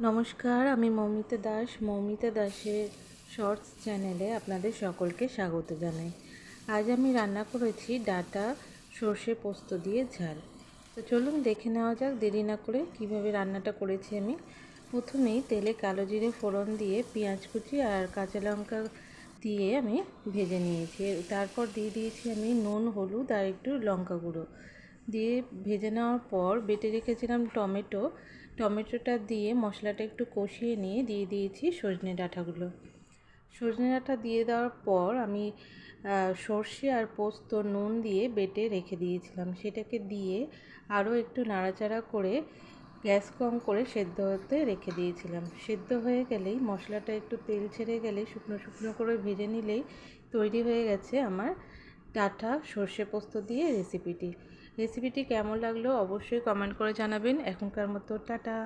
নমস্কার, আমি মৌমিতা দাস। মৌমিতা দাসের শর্টস চ্যানেলে আপনাদের সকলকে স্বাগত জানাই। আজ আমি রান্না করেছি ডাঁটা সর্ষে পোস্ত দিয়ে ঝাল। তো চলুন দেখে নেওয়া যাক দেরি না করে কিভাবে রান্নাটা করেছি আমি। প্রথমেই তেলে কালো জিরে ফোড়ন দিয়ে পেঁয়াজ কুচি আর কাঁচা লঙ্কা দিয়ে আমি ভেজে নিয়েছি। তারপর দিয়ে দিয়েছি আমি নুন, হলুদ আর একটু লঙ্কা গুঁড়ো দিয়ে ভেজে নেওয়ার পর বেটে রেখেছিলাম টমেটোটা দিয়ে মশলাটা একটু কষিয়ে নিয়ে দিয়ে দিয়েছি সজনে ডাঁটাগুলো। সজনে ডাঁটা দিয়ে দেওয়ার পর আমি সর্ষে আর পোস্ত নুন দিয়ে বেটে রেখে দিয়েছিলাম, সেটাকে দিয়ে আরও একটু নাড়াচাড়া করে গ্যাস কম করে সেদ্ধ হতে রেখে দিয়েছিলাম। সেদ্ধ হয়ে গেলেই মশলাটা একটু তেল ছেড়ে গেলে শুকনো শুকনো করে ভেজে নিলেই তৈরি হয়ে গেছে আমার ডাঁটা সর্ষে পোস্ত দিয়ে রেসিপিটি কেমন লাগলো অবশ্যই কমেন্ট করে জানাবেন। এখনকার মতো টাটা।